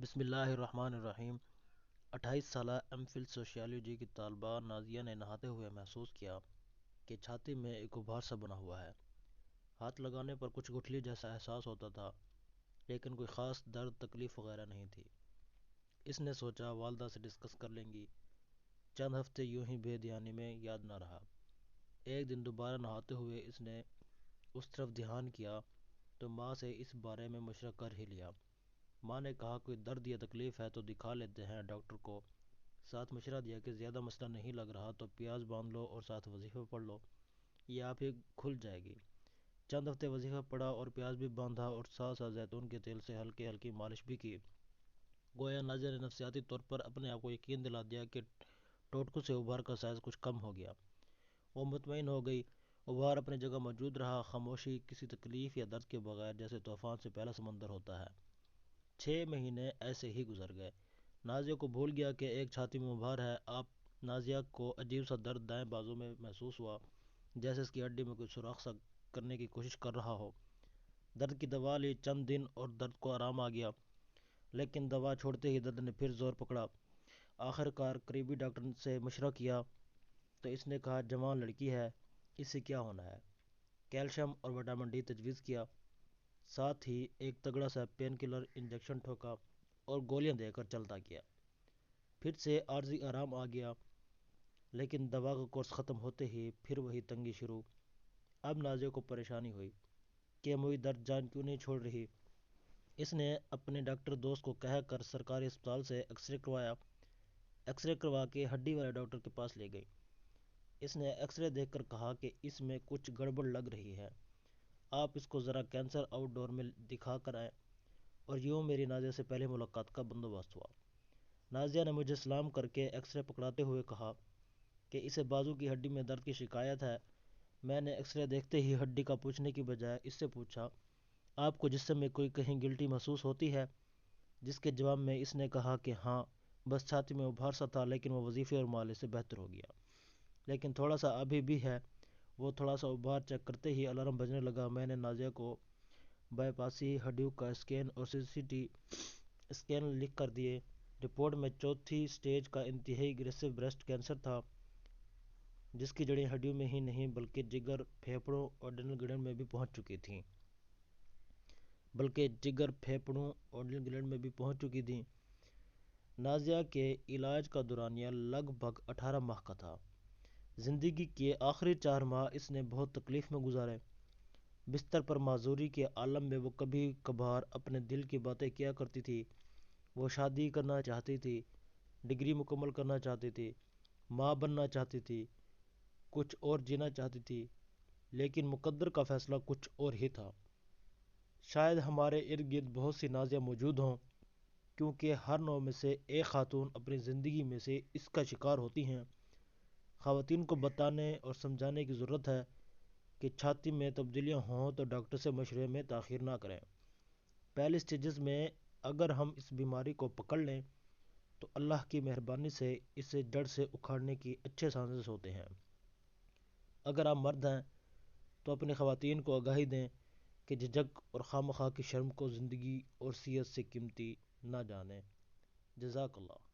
بسم اللہ الرحمن الرحیم۔ 28 سالہ ایم فل سوشیالوجی کی طالبہ نازیہ نے نہاتے ہوئے محسوس کیا کہ چھاتی میں ایک غبار سا بنا ہوا ہے۔ ہاتھ لگانے پر کچھ گٹھلی جیسا احساس ہوتا تھا، لیکن کوئی خاص درد تکلیف وغیرہ نہیں تھی۔ اس نے سوچا والدہ سے ڈسکس کر لیں گی۔ چند ہفتے یوں ہی بے دھیانی میں یاد نہ رہا۔ ایک دن دوبارہ نہاتے ہوئے اس نے اس طرف دھیان کیا تو ماں سے اس بارے میں مشورہ کر ہی لیا۔ ماں نے کہا کوئی درد یا تکلیف ہے تو دکھا لیتے ہیں ڈاکٹر کو۔ ساتھ مشورہ دیا کہ زیادہ مسئلہ نہیں لگ رہا تو پیاز باندھ لو اور ساتھ وظیفہ پڑھ لو، یہ آپ ہی کھل جائے گی۔ چند ہفتے وظیفہ پڑھا اور پیاز بھی باندھا اور ساتھ ساتھ زیتون کے تیل سے ہلکی ہلکی مالش بھی کی۔ گویا نازیہ نے نفسیاتی طور پر اپنے آپ کو یقین دلا دیا کہ ٹوٹکو سے ابھار کا سائز کچھ کم ہو گیا۔ وہ مطمئن ہو گئی۔ ابھار اپنی جگہ موجود رہا، خاموشی کسی تکلیف یا درد کے بغیر، جیسے طوفان سے پہلا سمندر ہوتا ہے۔ 6 مہینے ایسے ہی گزر گئے۔ نازیہ کو بھول گیا کہ ایک چھاتی میں ابھار ہے۔ نازیہ کو عجیب سا درد دائیں بازو میں محسوس ہوا، جیسے اس کی ہڈی میں کوئی سوراخ سا کرنے کی کوشش کر رہا ہو۔ درد کی دوا لی چند دن اور درد کو آرام آ گیا، لیکن دوا چھوڑتے ہی درد نے پھر زور پکڑا۔ آخر کار قریبی ڈاکٹر سے مشورہ کیا تو اس نے کہا جوان لڑکی ہے، اس سے کیا ہونا ہے۔ کیلشیم اور وٹامن ڈی تجویز کیا، ساتھ ہی ایک تگڑا سا پین کلر انجیکشن ٹھوکا اور گولیاں دے کر چلتا کیا۔ پھر سے عارضی آرام آ گیا، لیکن دوا کا کورس ختم ہوتے ہی پھر وہی تنگی شروع۔ اب نازیہ کو پریشانی ہوئی کہ موئی درد جان کیوں نہیں چھوڑ رہی۔ اس نے اپنے ڈاکٹر دوست کو کہہ کر سرکاری اسپتال سے ایکس رے کروایا۔ ایکس رے کروا کے ہڈی والے ڈاکٹر کے پاس لے گئی۔ اس نے ایکس رے دیکھ کر کہا کہ اس میں کچھ گڑبڑ لگ رہی ہے، آپ اس کو ذرا کینسر آؤٹ ڈور میں دکھا کر آئیں۔ اور یوں میری نازیہ سے پہلی ملاقات کا بندوبست ہوا۔ نازیہ نے مجھے سلام کر کے ایکس رے پکڑاتے ہوئے کہا کہ اسے بازو کی ہڈی میں درد کی شکایت ہے۔ میں نے ایکس رے دیکھتے ہی ہڈی کا پوچھنے کی بجائے اس سے پوچھا آپ کو جسم میں کوئی کہیں گلٹی محسوس ہوتی ہے، جس کے جواب میں اس نے کہا کہ ہاں، بس چھاتی میں ابھار سا تھا، لیکن وہ وظیفے اور مالش سے بہتر ہو گیا۔ لیکن تھوڑا سا ابھی بھی ہے۔ وہ تھوڑا سا ابھار چیک کرتے ہی الارم بجنے لگا۔ میں نے نازیہ کو بائی پاسی ہڈیوں کا اسکین اور CT اسکین لکھ کر دیے۔ رپورٹ میں چوتھی سٹیج کا انتہائی اگریسو بریسٹ کینسر تھا، جس کی جڑیں ہڈیوں میں ہی نہیں بلکہ جگر، پھیپھڑوں اور ڈنل گلینڈ میں بھی پہنچ چکی تھیں۔ نازیہ کے علاج کا دورانیہ لگ بھگ 18 ماہ کا تھا۔ زندگی کے آخری 4 ماہ اس نے بہت تکلیف میں گزارے۔ بستر پر معذوری کے عالم میں وہ کبھی کبھار اپنے دل کی باتیں کیا کرتی تھی۔ وہ شادی کرنا چاہتی تھی، ڈگری مکمل کرنا چاہتی تھی، ماں بننا چاہتی تھی، کچھ اور جینا چاہتی تھی، لیکن مقدر کا فیصلہ کچھ اور ہی تھا۔ شاید ہمارے ارد گرد بہت سی نازیہ موجود ہوں، کیونکہ ہر 9 میں سے ایک خاتون اپنی زندگی میں سے اس کا شکار ہوتی ہیں۔ خواتین کو بتانے اور سمجھانے کی ضرورت ہے کہ چھاتی میں تبدیلیاں ہوں تو ڈاکٹر سے مشورے میں تاخیر نہ کریں۔ پہلی سٹیجز میں اگر ہم اس بیماری کو پکڑ لیں تو اللہ کی مہربانی سے اسے جڑ سے اکھاڑنے کی اچھے چانسز ہوتے ہیں۔ اگر آپ مرد ہیں تو اپنی خواتین کو آگاہی دیں کہ جھجک اور خواہ مخواہ کی شرم کو زندگی اور صحت سے قیمتی نہ جانیں۔ جزاک اللہ۔